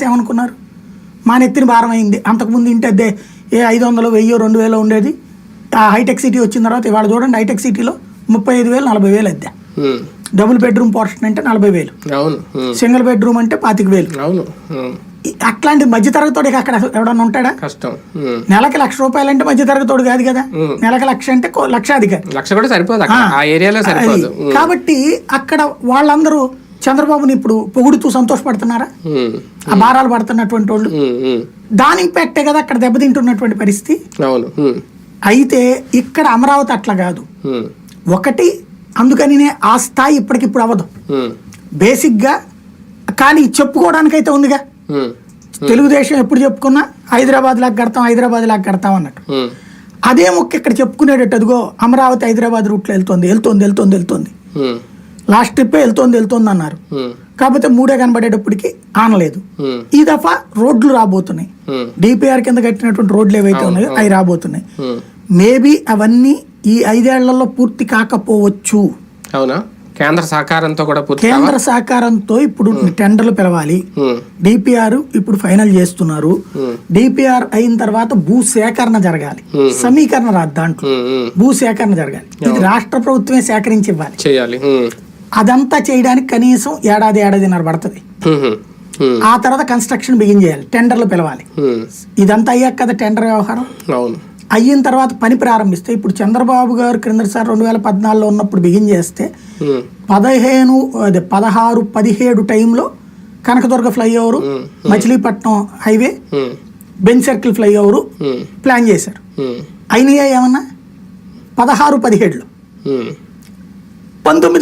ఏమనుకున్నారు, మా నెత్తిన భారం అయింది. అంతకుముందు ఇంటి అద్దె 500, 1000, 2000 ఉండేది. ఆ హైటెక్ సిటీ వచ్చిన తర్వాత ఇవాళ చూడండి హైటెక్ సిటీలో 35,000, 40,000 అద్దె. డబుల్ బెడ్రూమ్ పోర్షన్ అంటే 40,000, సింగిల్ బెడ్రూమ్ అంటే 25,000. అట్లాంటి మధ్యతరగతోడు అక్కడ ఎవడన్నా ఉంటాడా? కష్టం. నెలకి ₹1,00,000 అంటే మధ్యతరగతోడు కాదు కదా. నెలకి 1,00,000 అంటే లక్షాధికారి. కాబట్టి అక్కడ వాళ్ళందరూ చంద్రబాబుని ఇప్పుడు పొగుడుతూ సంతోషపడుతున్నారా? ఆ భారాలు పడుతున్నటువంటి వాళ్ళు దాని ఇంపాక్టే కదా అక్కడ దెబ్బతింటున్నటువంటి పరిస్థితి. అయితే ఇక్కడ అమరావతి అట్లా కాదు. ఒకటి అందుకని ఆ స్థాయి ఇప్పటికిప్పుడు అవ్వదు బేసిక్ గా. కానీ చెప్పుకోవడానికైతే ఉందిగా. తెలుగుదేశం ఎప్పుడు చెప్పుకున్నా హైదరాబాద్ లాగా కడతాం అన్నట్టు. అదే ముఖ్య ఇక్కడ చెప్పుకునేటట్టు అదిగో అమరావతి హైదరాబాద్ రూట్లో వెళ్తోంది. లాస్ట్ ట్రిప్ వెళ్తోంది అన్నారు. కాకపోతే 3 కనబడేటప్పటికి ఆనలేదు. ఈ దఫా రోడ్లు రాబోతున్నాయి. డిపిఆర్ కింద కట్టినటువంటి రోడ్లు ఏవైతే ఉన్నాయో అవి రాబోతున్నాయి. మేబీ అవన్నీ ఈ 5 ఏళ్లలో పూర్తి కాకపోవచ్చు. అవునా? కేంద్ర సహకారంతో ఇప్పుడు టెండర్లు పిలవాలి. డిపిఆర్ ఇప్పుడు ఫైనల్ చేస్తున్నారు. డిపిఆర్ అయిన తర్వాత భూ సేకరణ జరగాలి. సమీకరణ రాదు, దాంట్లో భూ సేకరణ జరగాలి. ఇది రాష్ట్ర ప్రభుత్వమే సేకరించి ఇవ్వాలి. అదంతా చేయడానికి కనీసం ఏడాదిన్నర పడుతుంది. ఆ తర్వాత కన్స్ట్రక్షన్ బిగిన్ చేయాలి, టెండర్లు పిలవాలి. ఇదంతా అయ్యాక కదా టెండర్ వ్యవహారం. అయిన తర్వాత పని ప్రారంభిస్తే ఇప్పుడు చంద్రబాబు గారు క్రిందసారి 2014లో ఉన్నప్పుడు బిగిన్ చేస్తే 16, 17 టైంలో Kanakadurga flyover, Machilipatnam highway, bench circle flyover plan చేశారు. అయినాయా ఏమన్నా? 16, 17లో 19